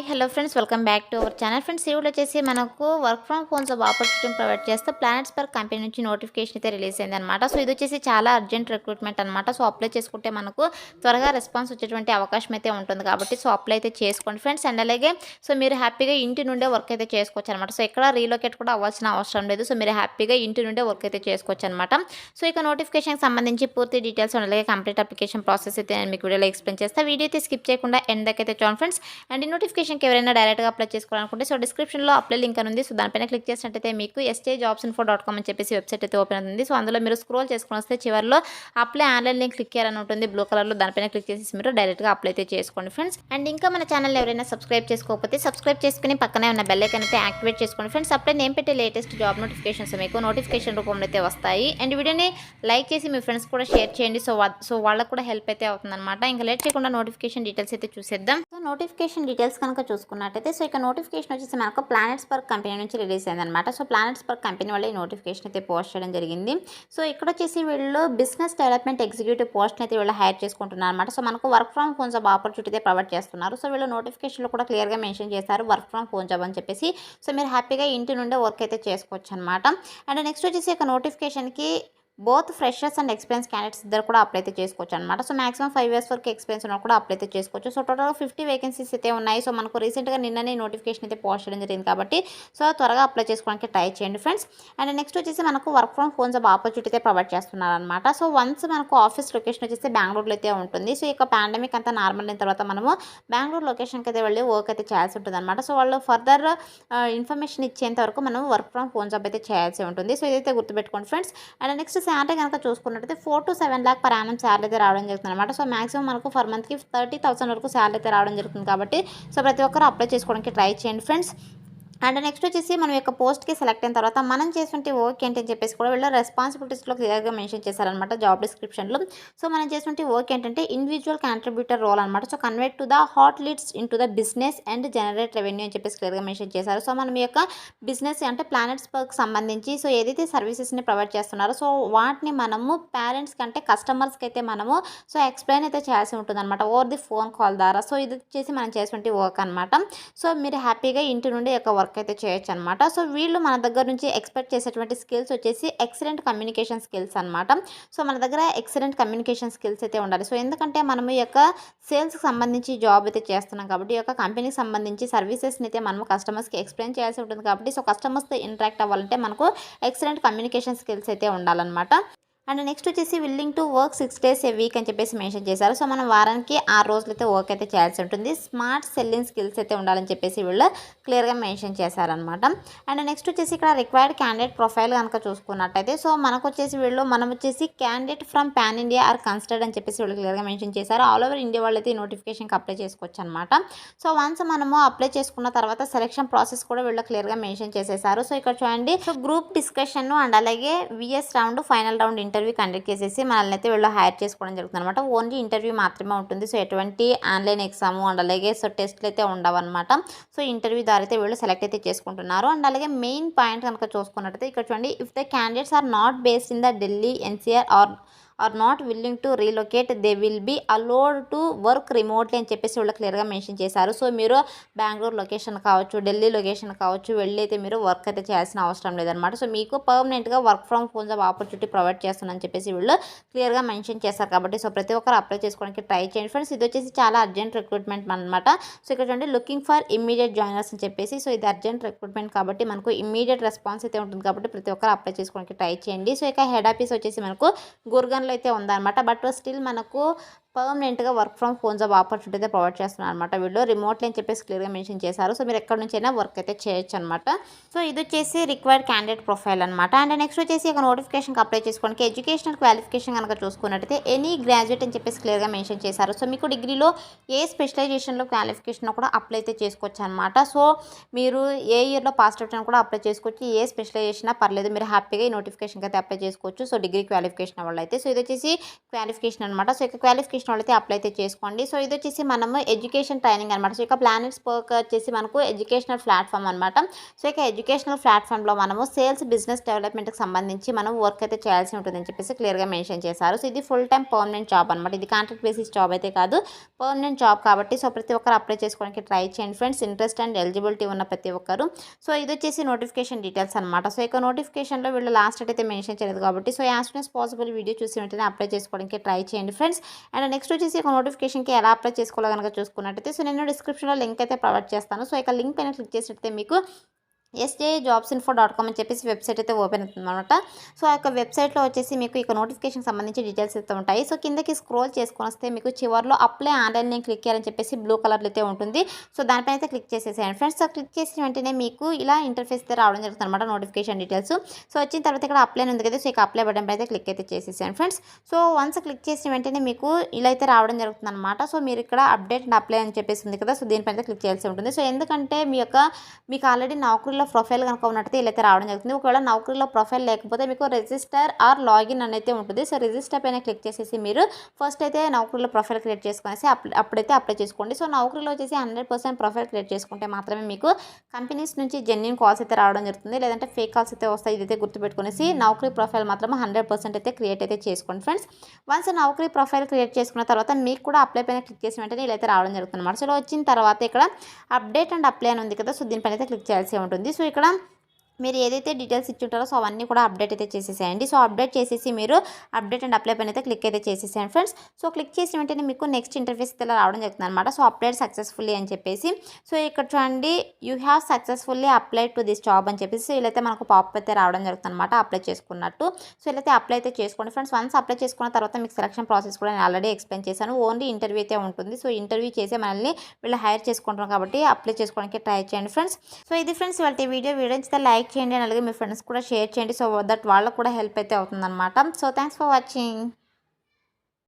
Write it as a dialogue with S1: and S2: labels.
S1: Hello friends, welcome back to our channel. Friends, ఈ video వచ్చేసి మనకు work from home job opportunity provide చేస్తూ planets per company నుంచి notification అయితే release అయింది అనమాట. సో ఇది వచ్చేసి చాలా అర్జెంట్ రిక్రూట్మెంట్ అనమాట. సో అప్లై చేసుకుంటే మనకు త్వరగా రెస్పాన్స్ వచ్చేటువంటి అవకాశం అయితే ఉంటుంది కాబట్టి సో అప్లై అయితే చేసుకోండి ఫ్రెండ్స్. అండ్ అలాగే సో మీరు హ్యాపీగా ఇంటి నుండే వర్క్ అయితే చేసుకోవచ్చు అనమాట. సో ఎక్కడ రీలొకేట్ కూడా అవ్వాల్సిన అవసరం లేదు. సో మీరు హ్యాపీగా ఇంటి నుండే వర్క్ అయితే చేసుకోవచ్చు అనమాట. సో ఇక నోటిఫికేషన్కి సంబంధించి పూర్తి డీటెయిల్స్ అండ్ అలాగే కంప్లీట్ అప్లికేషన్ ప్రాసెస్ అయితే నేను మీకు వీడియోలో ఎక్స్ప్లెయిన్ చేస్తాను. వీడియో అయితే స్కిప్ చేయకుండా ఎండ్ దాకా అయితే చూడండి ఫ్రెండ్స్. అండ్ ఈ నోటిఫికేషన్కి ఎవరైనా డైరెక్ట్గా అప్లై చేసుకోవాలనుకుంటే సో డిస్క్రిప్షన్లో అప్లై లింక్ అని ఉంది. సో దానిపైన క్లిక్ చేసినట్టయితే మీకు sjobsinfo.com అని చెప్పేసి వెబ్సైట్ అయితే ఓపెన్ అవుతుంది. సో అందులో మీరు స్క్రోల్ చేసుకుని వస్తే చివరిలో అప్లై ఆన్లైన్ లింక్ క్లిక్ చేయాలని ఉంటుంది బ్లూ కలర్లో. దానిపైన క్లిక్ చేసి మీరు డైరెక్ట్గా అప్లై అయితే చేసుకోండి ఫ్రెండ్స్. అండ్ ఇంకా మన ఛానల్ ఎవరైనా సబ్స్క్రైబ్ చేసుకోకపోతే సబ్స్క్రైబ్ చేసుకుని పక్కనే ఉన్న బెల్ ఐకాన్ అయితే యాక్టివేట్ చేసుకోండి ఫ్రెండ్స్. అప్పుడే నేను పెట్టే లేటెస్ట్ జాబ్ నోటిఫికేషన్స్ మీకు నోటిఫికేషన్ రూపంలో అయితే వస్తాయి. అండ్ వీడియోని లైక్ చేసి మీ ఫ్రెండ్స్ కూడా షేర్ చేయండి. సో వాళ్ళకు కూడా హెల్ప్ అయితే అవుతుందన్నమాట. ఇంకా లేట్ చేయకుండా నోటిఫికేషన్ డీటెయిల్స్ అయితే చూసేద్దాం. సో నోటిఫికేషన్ డీటెయిల్స్ కనుక చూసుకున్నట్టయితే సో ఇక నోటిఫికేషన్ వచ్చేసి మనకు ప్లానెట్స్ పర్ కంపెనీ నుంచి రిలీజ్ అయిందనమాట. సో ప్లానెట్స్ పర్ కంపెనీ వల్ల ఈ నోటిఫికేషన్ అయితే పోస్ట్ చేయడం జరిగింది. సో ఇక్కడ వచ్చేసి వీళ్ళు బిజినెస్ డెవలప్మెంట్ ఎగ్జిక్యూటివ్ పోస్ట్ అయితే వీళ్ళు హైర్ చేసుకుంటున్నారు అనమాట. సో మనకు work from home job opportunity అయితే ప్రొవైడ్ చేస్తున్నారు. సో వీళ్ళు నోటిఫికేషన్లో కూడా క్లియర్గా మెన్షన్ చేశారు వర్క్ ఫ్రమ్ హోమ్ జాబ్ అని చెప్పేసి. సో మీరు హ్యాపీగా ఇంటి నుండే వర్క్ అయితే చేసుకోవచ్చు అనమాట. అండ్ నెక్స్ట్ వచ్చేసి ఇక నోటిఫికేషన్కి both freshers and experience candidates ఇద్దరు కూడా అప్లై అయితే చేసుకోవచ్చు అనమాట. సో మాక్సిమం 5 years వరకు ఎక్స్పీరియన్స్ ఉన్న కూడా అప్లై అయితే చేసుకోవచ్చు. సో టోటల్గా 50 వేకెన్సీస్ అయితే ఉన్నాయి. సో మనకు రీసెంట్గా నిన్ననే నోటిఫికేషన్ అయితే పోస్ట్ చేయడం జరిగింది కాబట్టి సో త్వరగా అప్లై చేసుకోవడానికి ట్రై చేయండి ఫ్రెండ్స్. అండ్ నెక్స్ట్ వచ్చేసి మనకు work from home job opportunity అయితే ప్రొవైడ్ చేస్తున్నారు అనమాట. సో వన్స్ మనకు ఆఫీస్ లొకేషన్ వచ్చేసి బెంగళూరులో అయితే ఉంటుంది. సో ఇక పాండమిక్ అంతా నార్మల్ అయిన తర్వాత మనము బెంగళూరు లొకేషన్కి అయితే వెళ్ళి వర్క్ అయితే చేయాల్సి ఉంటుంది అనమాట. సో వాళ్ళు ఫర్దర్ ఇన్ఫర్మేషన్ ఇచ్చేంత వరకు మనం వర్క్ ఫ్రమ్ హోమ్ జాబ్ అయితే చేయాల్సి ఉంటుంది. సో ఇదైతే గుర్తుపెట్టుకోండి ఫ్రెండ్స్. అండ్ నెక్స్ట్ శాలరీ కనుక చూసుకున్నట్టయితే 4 to 7 lakh per annum salary అయితే రావడం జరుగుతుంది అనమాట. సో మాక్సిమం మనకు ఫర్ మంత్కి 30,000 వరకు శాలరీ అయితే రావడం జరుగుతుంది కాబట్టి సో ప్రతి ఒక్కరు అప్లై చేసుకోవడానికి ట్రై చేయండి ఫ్రెండ్స్. అండ్ నెక్స్ట్ వచ్చేసి మనం యొక్క పోస్ట్కి సెలెక్ట్ అయిన తర్వాత మనం చేసినట్టు వర్క్ ఏంటి అని చెప్పేసి కూడా వీళ్ళ రెస్పాన్సిబిలిటీస్లో క్లియర్గా మెన్షన్ చేశారనమాట జాబ్ డిస్క్రిప్షన్లో. సో మనం చేసినట్టు వర్క్ ఏంటంటే ఇండివిజువల్ కాంట్రిబ్యూటర్ రోల్ అనమాట. So convert to the hot leads in to the business and generate revenue అని చెప్పేసి క్లియర్గా మెన్షన్ చేశారు. సో మనం యొక్క బిజినెస్ అంటే ప్లానెట్స్ పర్కి సంబంధించి సో ఏదైతే సర్వీసెస్ని ప్రొవైడ్ చేస్తున్నారో సో వాటిని మనము పేరెంట్స్ కంటే కస్టమర్స్కి అయితే మనము సో ఎక్స్ప్లెయిన్ అయితే చేయాల్సి ఉంటుంది అనమాట ఓవర్ ది ఫోన్ కాల్ ద్వారా. సో ఇది వచ్చేసి మనం చేసినట్టు వర్క్ అనమాట. సో మీరు హ్యాపీగా ఇంటి నుండి యొక్క వర్క్ అయితే చేయొచ్చు అనమాట. సో వీళ్ళు మన దగ్గర నుంచి ఎక్స్పెక్ట్ చేసేటువంటి స్కిల్స్ వచ్చేసి ఎక్సలెంట్ కమ్యూనికేషన్ స్కిల్స్ అనమాట. సో మన దగ్గర ఎక్సలెంట్ కమ్యూనికేషన్ స్కిల్స్ అయితే ఉండాలి. సో ఎందుకంటే మనం ఈ యొక్క సేల్స్కి సంబంధించి జాబ్ అయితే చేస్తున్నాం కాబట్టి ఈ యొక్క కంపెనీకి సంబంధించి సర్వీసెస్ని అయితే మనం కస్టమర్స్కి ఎక్స్ప్లెయిన్ చేయాల్సి ఉంటుంది కాబట్టి సో కస్టమర్స్తో ఇంటరాక్ట్ అవ్వాలంటే మనకు ఎక్సలెంట్ కమ్యూనికేషన్ స్కిల్స్ అయితే ఉండాలన్నమాట. అండ్ నెక్స్ట్ వచ్చేసి willing to work 6 days a week అని చెప్పేసి మెన్షన్ చేశారు. సో మనం వారానికి 6 రోజులు అయితే వర్క్ అయితే చేయాల్సి ఉంటుంది. స్మార్ట్ సెల్లింగ్ స్కిల్స్ అయితే ఉండాలని చెప్పేసి వీళ్ళు క్లియర్గా మెన్షన్ చేశారనమాట. అండ్ నెక్స్ట్ వచ్చేసి ఇక్కడ రిక్వైర్డ్ క్యాండిడేట్ ప్రొఫైల్ కనుక చూసుకున్నట్టయితే సో మనకు వచ్చేసి మనం వచ్చేసి candidate from pan India are considered అని చెప్పేసి వీళ్ళు క్లియర్గా మెన్షన్ చేశారు. ఆల్ ఓవర్ ఇండియా వాళ్ళు అయితే నోటిఫికేషన్కి అప్లై చేసుకోవచ్చు అనమాట. సో వన్స్ మనము అప్లై చేసుకున్న తర్వాత సెలెక్షన్ ప్రాసెస్ కూడా వీళ్ళు క్లియర్గా మెన్షన్ చేసేసారు. సో ఇక్కడ చూడండి, సో గ్రూప్ డిస్కషన్ అండ్ అలాగే VS round final round interview conduct చేసేసి మనల్ని అయితే వీళ్ళు హైర్ చేసుకోవడం జరుగుతుంది అనమాట. ఓన్లీ ఇంటర్వ్యూ మాత్రమే ఉంటుంది. సో ఎటువంటి ఆన్లైన్ ఎగ్జామ్ అండ్ అలాగే సో టెస్ట్లు అయితే ఉండవు అనమాట. సో ఇంటర్వ్యూ ద్వారా అయితే వీళ్ళు సెలెక్ట్ అయితే చేసుకుంటున్నారు. అండ్ అలాగే మెయిన్ పాయింట్ కనుక చూసుకున్నట్టయితే ఇక్కడ చూడండి, if the candidates are not based in the Delhi NCR are not willing to relocate they will be allowed to work remotely అని చెప్పేసి వీళ్ళు క్లియర్గా మెన్షన్ చేశారు. సో మీరు బెంగళూరు లొకేషన్ కావచ్చు, ఢిల్లీ లొకేషన్ కావచ్చు వెళ్ళి అయితే మీరు వర్క్ అయితే చేయాల్సిన అవసరం లేదనమాట. సో మీకు పర్మనెంట్గా work from home job opportunity provide చేస్తుందని చెప్పేసి వీళ్ళు క్లియర్గా మెన్షన్ చేశారు కాబట్టి సో ప్రతి ఒక్కరు అప్లై చేసుకోవడానికి ట్రై చేయండి ఫ్రెండ్స్. ఇది వచ్చేసి చాలా అర్జెంట్ రిక్రూట్మెంట్ అనమాట. సో ఇక్కడ చూడండి, లుకింగ్ ఫర్ ఇమ్మీడియట్ జాయినర్స్ అని చెప్పేసి. సో ఇది అర్జెంట్ రిక్రూట్మెంట్ కాబట్టి మనకు ఇమ్మీడియట్ రెస్పాన్స్ అయితే ఉంటుంది కాబట్టి ప్రతి ఒక్కరు అప్లై చేసుకోవడానికి ట్రై చేయండి. సో ఇక హెడ్ ఆఫీస్ వచ్చేసి మనకు గుర్గాన్ అయితే ఉందన్నమాట. బట్ స్టిల్ మనకు పర్మనెంట్గా work from home job opportunity అయితే ప్రొవైడ్ చేస్తున్నారు అనమాట. వీళ్ళు రిమోట్లీ అని చెప్పేసి క్లియర్గా మెన్షన్ చేశారు. సో మీరు ఎక్కడి నుంచైనా వర్క్ అయితే చేయొచ్చు అనమాట. సో ఇది వచ్చేసి రిక్వైర్డ్ క్యాండిడేట్ ప్రొఫైల్ అనమాట. అండ్ నెక్స్ట్ వచ్చేసి ఒక నోటిఫికేషన్కి అప్లై చేసుకోవడానికి ఎడ్యుకేషనల్ క్వాలిఫికేషన్ కనుక చూసుకున్నట్టయితే ఎనీ గ్రాడ్యుయేట్ అని చెప్పేసి క్లియర్గా మెన్షన్ చేశారు. సో మీకు డిగ్రీలో ఏ స్పెషలైజేషన్లో క్వాలిఫికేషన్ కూడా అప్లై అయితే చేసుకోవచ్చు అనమాట. సో మీరు ఏ ఇయర్లో పాస్ అవుట్ అని కూడా అప్లై చేసుకోవచ్చు. ఏ స్పెషలైజేషన్ పర్లేదు, మీరు హ్యాపీగా ఈ నోటిఫికేషన్కి అయితే అప్లై చేసుకోవచ్చు. సో డిగ్రీ క్వాలిఫికేషన్ వాళ్ళు అయితే సో ఇది వచ్చేసి క్వాలిఫికేషన్ అనమాట. సో ఇక క్వాలిఫికేషన్ చేసిన వాళ్ళైతే అప్లై అయితే చేసుకోండి. సో ఇది వచ్చేసి మనము ఎడ్యుకేషన్ ట్రైనింగ్ అనమాట. సో ఇక ప్లానెట్స్ పర్క్ వచ్చేసి మనకు ఎడ్యుకేషనల్ ప్లాట్ఫామ్ అనమాట. సో ఇక ఎడ్యుకేషనల్ ప్లాట్ఫామ్లో మనము సేల్స్ బిజినెస్ డెవలప్మెంట్కి సంబంధించి మనం వర్క్ అయితే చేయాల్సి ఉంటుందని చెప్పేసి క్లియర్గా మెన్షన్ చేశారు. సో ఇది ఫుల్ టైం పర్మనెంట్ జాబ్ అనమాట. ఇది కాంట్రాక్ట్ బేసిస్ జాబ్ అయితే కాదు, పర్మనెంట్ జాబ్ కాబట్టి సో ప్రతి ఒక్కరు అప్లై చేసుకోవడానికి ట్రై చేయండి ఫ్రెండ్స్, ఇంట్రెస్ట్ అండ్ ఎలిజిబిలిటీ ఉన్న ప్రతి ఒక్కరు. సో ఇది వచ్చేసి నోటిఫికేషన్ డీటెయిల్స్ అనమాట. సో ఇక నోటిఫికేషన్లో వీళ్ళు లాస్ట్ డేట్ అయితే మెన్షన్ చేయలేదు కాబట్టి so as soon as possible video చూసి వెంటనే అప్లై చేసుకోవడానికి ట్రై చేయండి ఫ్రెండ్స్. అండ్ నెక్స్ట్ వచ్చేసి ఒక నోటిఫికేషన్కి ఎలా అప్లై చేసుకోవాలో కనుక చూసుకున్నట్టయితే సో నేను డిస్క్రిప్షన్లో లింక్ అయితే ప్రొవైడ్ చేస్తాను. సో ఇక లింక్ పైన క్లిక్ చేసినట్టయితే మీకు sjobsinfo.com అని చెప్పేసి వెబ్సైట్ అయితే ఓపెన్ అవుతుంది అనమాట. సో ఆ యొక్క వెబ్సైట్లో వచ్చేసి మీకు ఇక నోటిఫికేషన్ సంబంధించి డీటెయిల్స్ అయితే ఉంటాయి. సో కిందకి స్క్రోల్ చేసుకొని వస్తే మీకు చివరిలో అప్లై ఆన్లైన్ నేను క్లిక్ చేయాలని చెప్పేసి బ్లూ కలర్లో అయితే ఉంటుంది. సో దానిపైన అయితే క్లిక్ చేసేసేయండి ఫ్రెండ్స్. సో క్లిక్ చేసిన వెంటనే మీకు ఇలా ఇంటర్ఫేస్ అయితే రావడం జరుగుతుంది అనమాట, నోటిఫికేషన్ డీటెయిల్స్. సో వచ్చిన తర్వాత ఇక్కడ అప్లై ఉంది కదా, సో ఇక అప్లై బటన్ పైన అయితే క్లిక్ అయితే చేసేసాను ఫ్రెండ్స్. సో వన్స్ క్లిక్ చేసిన వెంటనే మీకు ఇలా అయితే రావడం జరుగుతుంది అనమాట. సో మీరు ఇక్కడ అప్డేట్ అండ్ అప్లై అని చెప్పేసి ఉంది కదా, సో దీనిపైన అయితే క్లిక్ చేయాల్సి ఉంటుంది. సో ఎందుకంటే మీకు ఆల్రెడీ నౌకరీలో ప్రొఫైల్ కనుక ఉన్నట్టయితే ఇలా అయితే రావడం జరుగుతుంది. ఒకవేళ నౌకరీలో ప్రొఫైల్ లేకపోతే మీకు రిజిస్టర్ ఆర్ లాగిన్ అనేది ఉంటుంది. సో రిజిస్టర్ పైన క్లిక్ చేసేసి మీరు ఫస్ట్ అయితే నౌకరీలో ప్రొఫైల్ క్రియేట్ చేసుకునేసి అప్పుడైతే అప్లై చేసుకోండి. సో నౌకరీలో వచ్చేసి 100% ప్రొఫైల్ క్రియేట్ చేసుకుంటే మాత్రమే మీకు కంపెనీస్ నుంచి జెన్యూన్ కాల్స్ అయితే రావడం జరుగుతుంది, లేదంటే ఫేక్ కాల్స్ అయితే వస్తాయి. ఇదైతే గుర్తుపెట్టుకునేసి నౌకరీ ప్రొఫైల్ మాత్రం 100% అయితే క్రియేట్ అయితే చేసుకోండి ఫ్రెండ్స్. వన్స్ నౌకరీ ప్రొఫైల్ క్రియేట్ చేసుకున్న తర్వాత మీకు కూడా అప్లై పైన క్లిక్ చేసిన వెంటనే ఇలా అయితే రావడం జరుగుతుంది అనమాట. సో వచ్చిన తర్వాత ఇక్కడ అప్డేట్ అండ్ అప్లై అని ఉంది కదా, సో దీనిపైన అయితే క్లిక్ చేయాల్సి ఉంటుంది. సో ఇక్కడ మీరు ఏదైతే డీటెయిల్స్ ఇచ్చి ఉంటారో సో అవన్నీ కూడా అప్డేట్ అయితే చేసేసేయండి. సో అప్డేట్ చేసేసి మీరు అప్డేట్ అండ్ అప్లై పైన అయితే క్లిక్ అయితే చేసేసేయండి ఫ్రెండ్స్. సో క్లిక్ చేసిన వెంటనే మీకు నెక్స్ట్ ఇంటర్ఫేస్ ఇలా రావడం జరుగుతుంది అనమాట. సో అప్లైడ్ సక్సెస్ఫుల్లీ అని చెప్పేసి సో ఇక్కడ చూడండి, you have successfully applied to this job అని చెప్పేసి ఇలా అయితే మనకు పాప్ అయితే రావడం జరుగుతుంది అనమాట, అప్లై చేసుకున్నట్టు. సో ఇలా అయితే అప్లై అయితే చేసుకోండి ఫ్రెండ్స్. వన్స్ అప్లై చేసుకున్న తర్వాత మీకు సెలక్షన్ ప్రాసెస్ కూడా నేను ఆల్రెడీ ఎక్స్ప్లెయిన్ చేశాను. ఓన్లీ ఇంటర్వ్యూ అయితే ఉంటుంది. సో ఇంటర్వ్యూ చేసి మనల్ని వీళ్ళు హైర్ చేసుకుంటున్నారు కాబట్టి అప్లై చేసుకోవడానికి ట్రై చేయండి ఫ్రెండ్స్. సో ఇది ఫ్రెండ్స్ వాళ్ళ వీడియో నచ్చితే లైక్ చేయండి, అలాగే మీ ఫ్రెండ్స్ కూడా షేర్ చేయండి. సో దట్ వాళ్ళకు కూడా హెల్ప్ అయితే అవుతుందన్నమాట. So thanks for watching.